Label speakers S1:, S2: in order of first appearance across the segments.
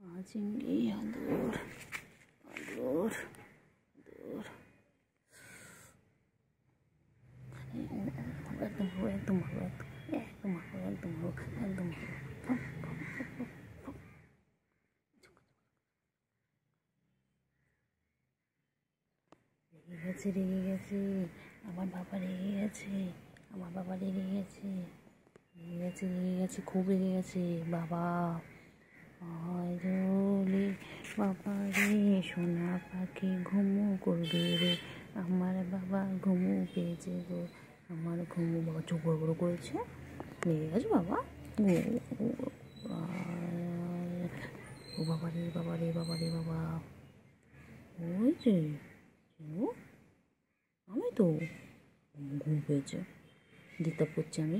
S1: চিংড়ি আদর আদর আদর একদম ভালো একদম ভালো একদম ভালো একদম ভালো একদম ভালো রেগে গেছে আমার বাবা রেগে গেছে আমার বাবা রেগে গেছে রেগে গেছে খুব রেগে গেছে বাবা রে বাবা রে সোনা পাখি ঘুমু করবে রে আমার বাবা ঘুমু পেয়েছে গো আমার ঘুমু বাবা চোখ বড় বড় করেছে রেগে গেছে বাবা ও বাবা রে বাবা রে বাবা রে বাবা ওই যে আমি তো ঘুম পেয়েছে ডিস্টার্ব করছি আমি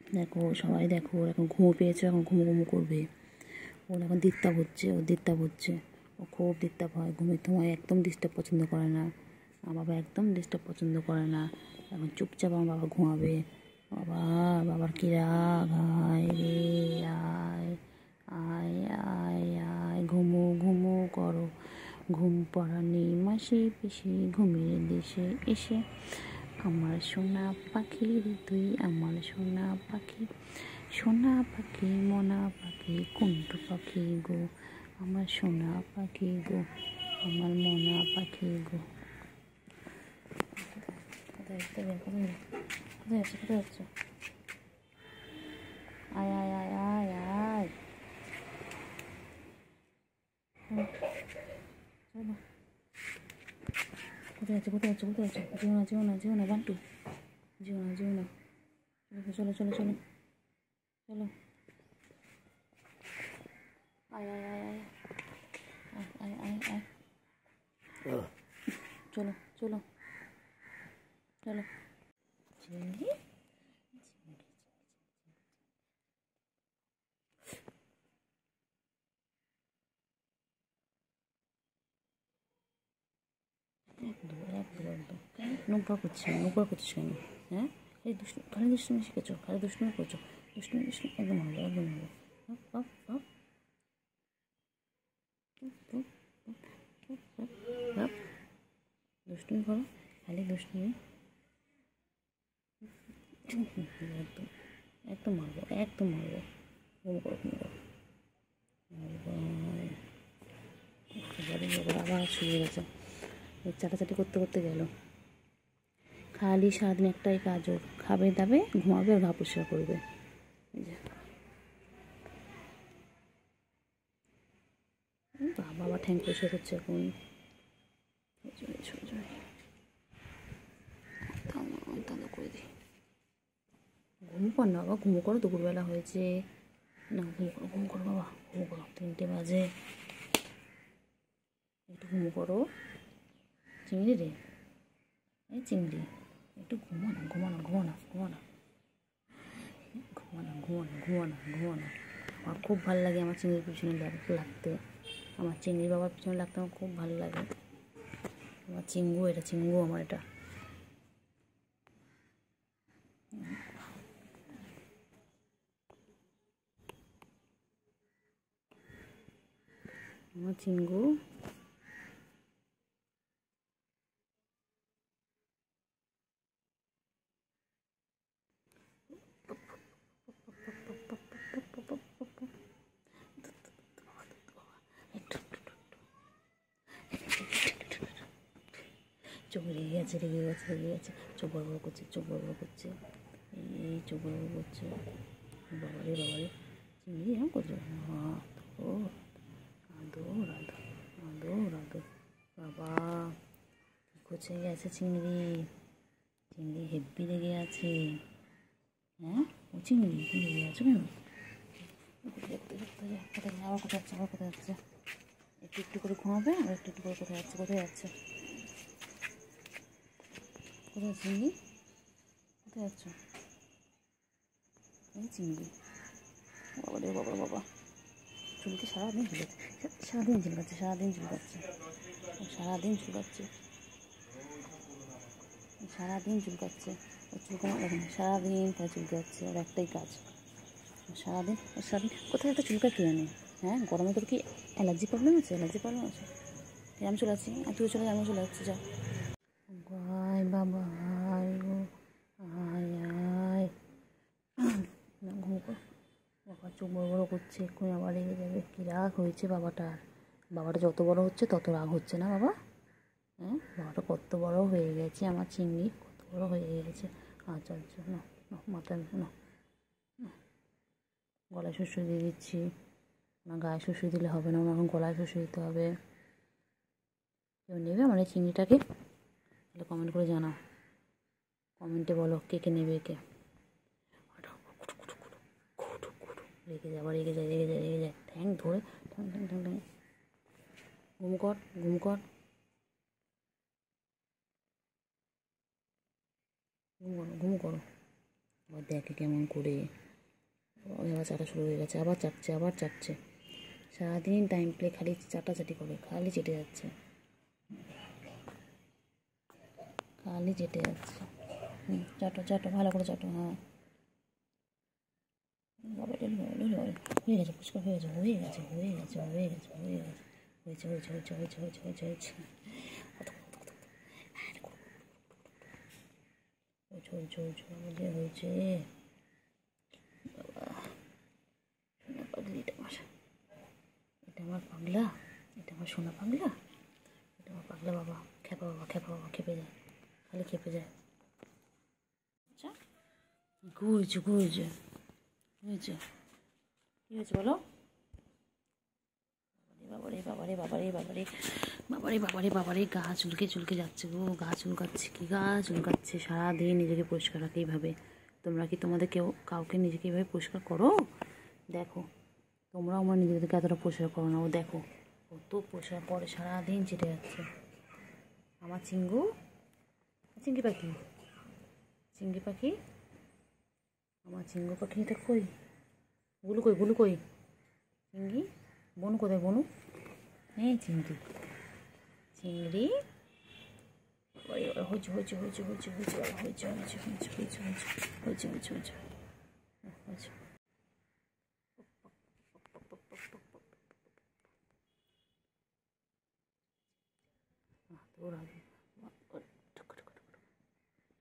S1: দেখো সবাই দেখো ওর এখন ঘুমো পেয়েছে এখন ঘুমো করবে ওর এখন ডিস্টার্ব হচ্ছে ও খুব ডিস্টার্ব হয় ঘুমের সময় একদম ডিস্টার্ব পছন্দ করে না আমার বাবা একদম ডিস্টার্ব পছন্দ করে না এখন চুপচাপ আমার বাবা ঘুমাবে বাবার কি রাগ আয় রে আয় আয় আয় আয় ঘুমো করো ঘুম পড়ানি মাসি পিসি ঘুমিয়ে দেশে এসে আমার সোনা পাখি রে তুই আমার সোনা পাখি মনা পাখি কুন্টু পাখি গো আমার সোনা পাখি গো আমার মনা পাখি গো কোথায় যাচ্ছে আয় আয় আয় আয় আয় চলো কোথায় যাচ্ছে যেও না বান্টু যেও না চলো আয় আয় আয় আয় আয় আয় আয় চলো চিংড়ি একদম নোংরা করছিস কেন হ্যাঁ এই খালি দুষ্টুমি শিখেছো খালি দুষ্টুমি করছো দুষ্টুমি একদম ভালো দুষ্টুমি করো খালি দুষ্টুমি একদম মারবো আবার শুয়ে গেছে চাটাচাটি করতে গেল খালি সারাদিন একটাই কাজ ওর খাবে দাবে ঘুমাবে আর গা পরিষ্কার করবে বাবা ঠ্যাং পরিষ্কার করছে এখন করে দিই ঘুমো কর না বাবা ঘুমো করো দুপুরবেলা হয়েছে না ঘুম করো বাবা ঘুমো করো 3টে বাজে একটু ঘুমো করো চিংড়ি রে এই চিংড়ি একটু ঘুমো না আমার খুব ভালো লাগে আমার চিংড়ির পিছনে লাগতে আমার চিংড়ি বাবার পিছনে লাগতে আমার খুব ভালো লাগে আমার চিঙ্গু আমার এটা আমার চিঙ্গু চোখ রেগে গেছে চোখ বড় করছে এই চোখ বড় করছে বাবারে চিংড়ি এরকম করছে আদর বাবা কী করছে গেছে চিংড়ি হেব্বি রেগে আছে হ্যাঁ ও চিংড়ি রেগে আছে কেন কোথায় যাচ্ছে একটু করে ঘুমাবে আর একটু করে কোথায় যাচ্ছে চিংড়ি কোথায় যাচ্ছ এই চিংড়ি বাবা চুলকে সারাদিন ঝুলকাচ্ছে সারাদিন ঝুলকাচ্ছে ও চুলকে দেখেন সারাদিন পরে চুলকাচ্ছে ওর একটাই কাজ সারাদিন সারাদিন কোথায় একটা চুলকা কি জানি। হ্যাঁ, গরমে তোর কি অ্যালার্জি প্রবলেম আছে? অ্যালার্জি প্রবলেম আছে? আমি চলে যাচ্ছি, আর তুই চলে যা, আমি চলে যাচ্ছি, যা। আয় বাবা, আয় গো, আয় আয়। ঘুম কর। বাবা চোখ বড় বড় করছে, এক্ষুনি আবার রেগে যাবে। কী রাগ হয়েছে বাবাটার। বাবাটা যত বড় হচ্ছে তত রাগ হচ্ছে না বাবা? হ্যাঁ, বাবাটা কত বড় হয়ে গেছে, আমার চিংড়ি কত বড় হয়ে গেছে। আচ্ছা আচ্ছা, না না, মাথায় না, গলায় শুশুই দিয়ে দিচ্ছি। না, গায়ে শুশুই দিলে হবে না, এখন গলায় শুশুই দিতে হবে। কেউ নেবে আমার এই চিংড়িটাকে? তাহলে কমেন্ট করে জানাও, কমেন্টে বলো কে কে নেবে। কে রেগে যায়, আবার রেগে যায়, রেগে যায়, রেগে যায়। ঠ্যাং ধরে ঠ্যাং ঠ্যাং ঠ্যাং ঠ্যাং। ঘুম কর, ঘুম কর, ঘুম করো, ঘুম করো। আবার দেখে কেমন করে। আবার চাটা শুরু হয়ে গেছে, আবার চাটছে, আবার চাটছে। সারাদিন টাইম প্লে খালি চাটাচাটি করে, খালি চেটে যাচ্ছে, খালি চেটে যাচ্ছে। চাটো চাটো, ভালো করে চাটো। হ্যাঁ, হয়ে গেছে, পুষ্কার হয়ে গেছে, হয়ে গেছে, হয়ে গেছে, হয়ে গেছে, হয়ে গেছে, হয়েছে, হয়েছে, হয়েছে, হয়েছে, হয়েছে, হয়েছে, হয়েছে, হয়েছে, হয়েছে, হয়েছে, হয়েছে, হয়েছে। বাবা, সোনা পাগলি, এটা আমার, এটা আমার পাগলা, এটা আমার সোনা পাগলা, এটা আমার পাগলা বাবা। খেপা বাবা, খেপা বাবা, খেপে যায়, খালি খেপে যায়। আচ্ছা, ঘুরছে, ঘুরছে, হয়েছে, কী হয়েছে বলো? বাবারে বাবারে বাবারে বাবারে বাবারে বাবারে বাবারে, গা চুলকে চুলকে যাচ্ছে গো, গা চুলকাচ্ছে, কি গা চুলকাচ্ছে। সারাদিন নিজেকে পরিষ্কার রাখে এইভাবে। তোমরা কি তোমাদের কাউকে নিজেকে এইভাবে পরিষ্কার করো? দেখো, তোমরাও আমার নিজেদেরকে এতটা পরিষ্কার করো না। ও দেখো কত পরিষ্কার করে, সারাদিন চেটে যাচ্ছে। আমার চিঙ্গু, চিঙ্গি পাখি, চিঙ্গি পাখি, আমার চিঙ্গু পাখিটা কই? গুলু কই, গুলু কই? চিঙ্গি, বনু কোথায়? বনু, এই চিংড়ি, চিংড়ি। হয়েছে, হয়েছে, হয়েছে, হয়েছে, হয়েছে, হয়েছে, হয়েছে, হয়েছে, হয়েছে, হয়েছে, হয়েছে, হয়েছে, হয়েছে।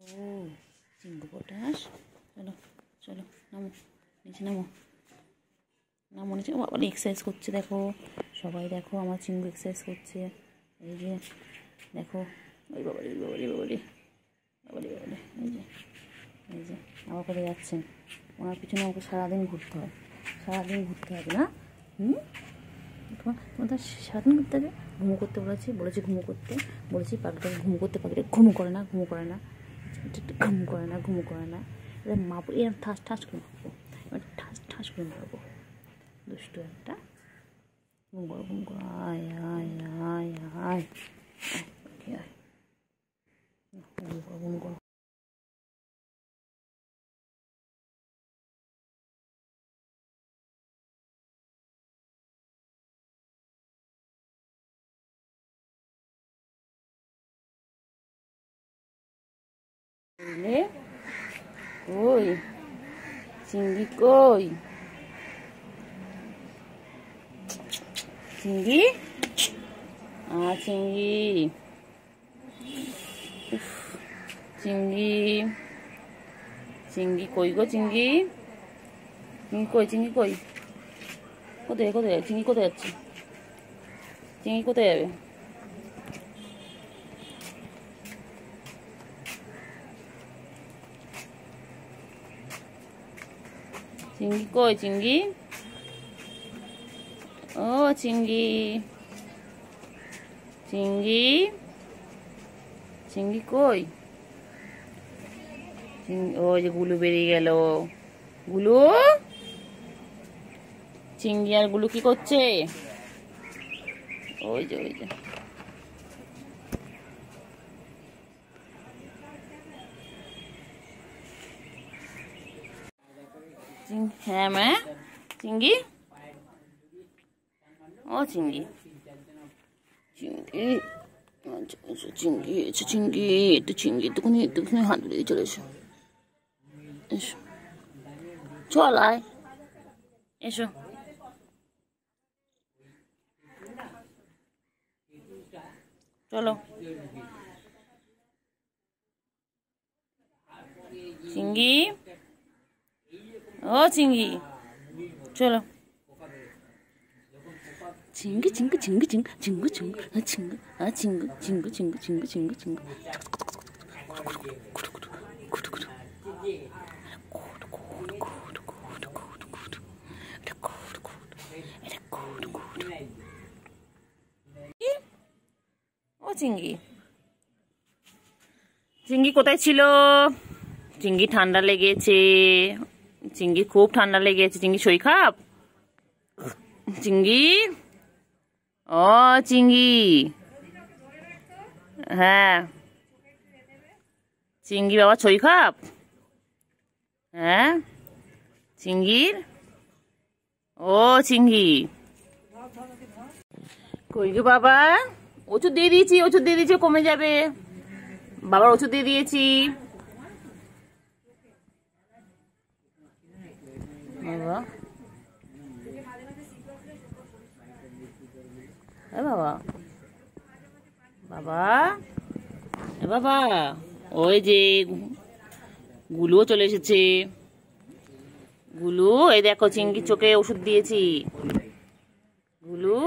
S1: ও চিংড়ি পটাশ, চলো চলো, নামো নিচে, নামো নামো নিচে। আবার এক্সারসাইজ করছে, দেখো সবাই, দেখো আমার চিংড়ি এক্সারসাইজ করছে। এই যে দেখো, ওই বাবারি, ওই বাবারি, বাবারি, বাবারি, বাবারি, এই যে, এই যে আমার করে যাচ্ছেন। ওনার পিছনে আমাকে সারাদিন ঘুরতে হয়, সারাদিন ঘুরতে হবে না? তোমার সারাদিন ঘুরতে হবে। ঘুমো করতে বলেছি, বলেছি ঘুমো করতে, বলেছি পাখিটাকে ঘুমো করতে, পাখিটা ঘুমো করে না, ঘুমো করে না, ঘুমো করে না, ঘুমো করে না। এবার মারবো, এরকম ঠাস ঠাস করে মারবো, এবার ঠাস ঠাস করে মারবো। দুষ্টু একটা। ঘুম করো, ঘুম করো, আয় আয় আয় আয়, আয়, ঘুম করো, ঘুম করো। বুঝলে? কই চিংড়ি, কই চিংড়ি? চিংড়ি, চিংড়ি, চিংড়ি কই গো? চিংড়ি, চিংড়ি কই? চিংড়ি কই? কোথায়, কোথায় চিংড়ি? কোথায় যাচ্ছে চিংড়ি? কোথায় যাবে? চিংড়ি কই? চিংড়ি, ও চিংড়ি, চিংড়ি, চিংড়ি কই? ওই যে গুলু বেরিয়ে গেল। গুলু, চিংড়ি আর গুলু কি করছে? ওই যে, ওই যে, হ্যাঁ মা, চিংড়ি, ও চিংড়ি, চিংড়ি, আচ্ছা আচ্ছা, চিংড়ি এসে, চিংড়ি, একটু চিংড়ি, একটুখানি একটুখানি হাত ধরে চলে এসো, এসো, চল আয়, এসো। চলো চিঙ্গি, ও চিঙ্গি চলো। চিঙ্গি চিঙ্গি চিঙ্গি চিঙ্গি চিঙ্গু চিঙ্গু চিঙ্গু চিঙ্গু চিঙ্গু চিঙ্গু চিঙ্গু চিঙ্গু চিঙ্গু। ও চিঙ্গি, চিঙ্গি কোথায় ছিল? চিঙ্গি ঠান্ডা লেগেছে, চিঙ্গি খুব ঠান্ডা লেগেছে। চিঙ্গি শরীর খারাপ? চিঙ্গি, ও চিঙ্গি, হ্যাঁ চিঙ্গি বাবা শরীর খারাপ? হ্যাঁ চিঙ্গির, ও চিঙ্গি কই গো বাবা? ওষুধ দিয়ে দিয়েছি, ওষুধ দিয়ে দিয়েছি, কমে যাবে। বাবার ওষুধ দিয়ে দিয়েছি। বাবা, বাবা, বাবা, বাবা, ওই যে গুলুও চলে এসেছে। গুলু, এই দেখো চিঙ্গি চোখে ওষুধ দিয়েছি। গুলু,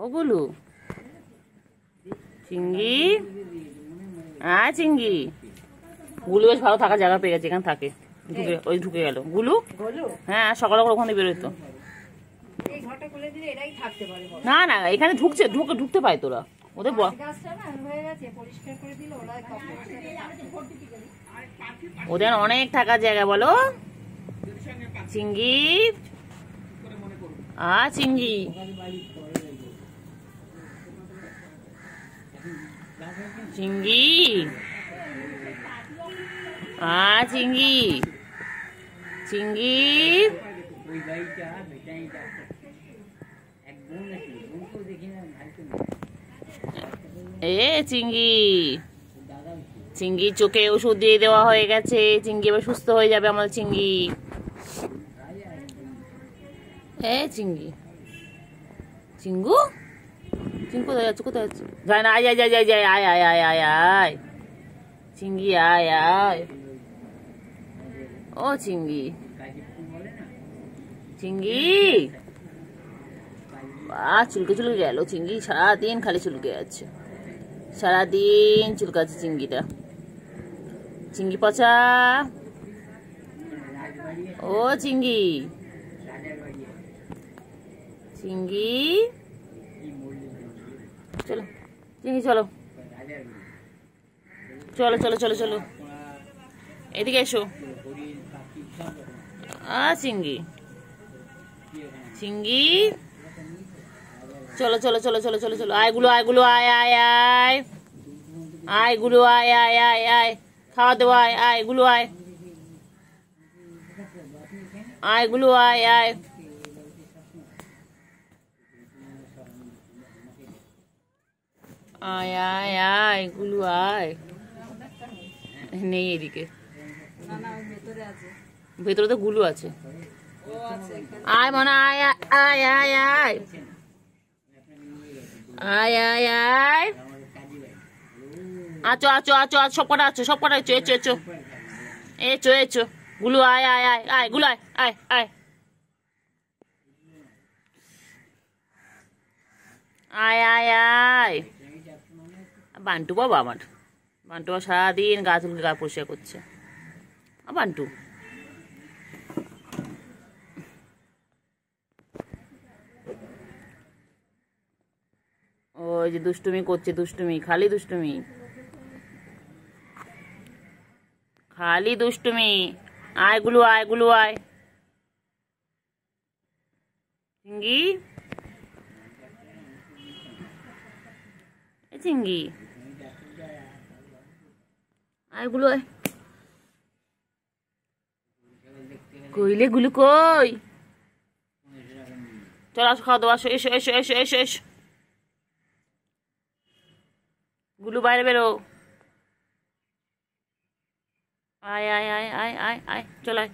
S1: ও গুলু, চিঙ্গি, হ্যাঁ চিঙ্গি। গুলু বেশ ভালো থাকার জায়গা পেয়ে গেছে, এখানে থাকে। ঢুকে গেল গুলু। হ্যাঁ সকালে ওখানে বেরোতো। না না, এখানে ঢুকতে পায় তোরা ওদের। ওদের অনেক থাকার জায়গা, বলো চিঙ্গি, চিঙ্গি, চিঙ্গি, চিঙ্গি, চিঙ্গি, এ চিঙ্গি। চিঙ্গি চোখে ওষুধ দিয়ে দেওয়া হয়ে গেছে। চিঙ্গি এবার সুস্থ হয়ে যাবে আমাদের চিঙ্গি। এ চিঙ্গি, চিঙ্গু, চিঙ্গু কোথায় যাচ্ছে? কোথায় যাচ্ছে? যায় না, আয় আয় আয় আয় আয় আয় আয় আয় আয় চিঙ্গি, আয় আয়, ও চিঙ্গি, চিঙ্গি, চুলকে চুলকে গেল চিঙ্গি। সারাদিন খালি চুলকে যাচ্ছে, সারাদিন চুলকাচ্ছে চিঙ্গিটা। চিঙ্গি পচা, ও চিঙ্গি, চিঙ্গি, চলো চিঙ্গি চলো, চলো চলো চলো চলো, এদিকে এসো। চিঙ্গি, চিঙ্গি, চলো চলো চলো চলো চলো চলো, আয় গুলো, আয় গুলো, আয় আয় আয় আয় গুলো, আয় আয় আয় আয়, খাওয়া দেবো, আয় আয় গুলো, আয় আয় গুলো, আয় আয়, আয় আয় আয় গুলো, আয়। নেই এদিকে, ভেতরে তো গুলো আছে। আয় মনে, আয় আয় আয় আয় আয় আয় আয়, আছো আছো আছো, সব কটা আছো, সব কটা echo echo echo echo echo গুলো, আয় আয় আয় আয় গুলো, আয় আয় আয় আয় আয় আয়। বান্টু বাবা, আমার বান্টু সারাদিন গা চুলকে গা পরিষ্কার করছে। বান্টু, ওই যে দুষ্টুমি করছে, দুষ্টুমি, খালি দুষ্টুমি, খালি দুষ্টুমি। আয় গুলো, আয় গুলো, আয় চিঙ্গি, চিঙ্গি, আয় গুলো, আয়। কইলে গুলো কই? চলো আসো, খাওয়া দাওয়া, আসো, এসো এসো এসো এসো এসো। গুলু বাইরে বেরো, আয় আয় আয় আয় আয় আয়, চলো আয়।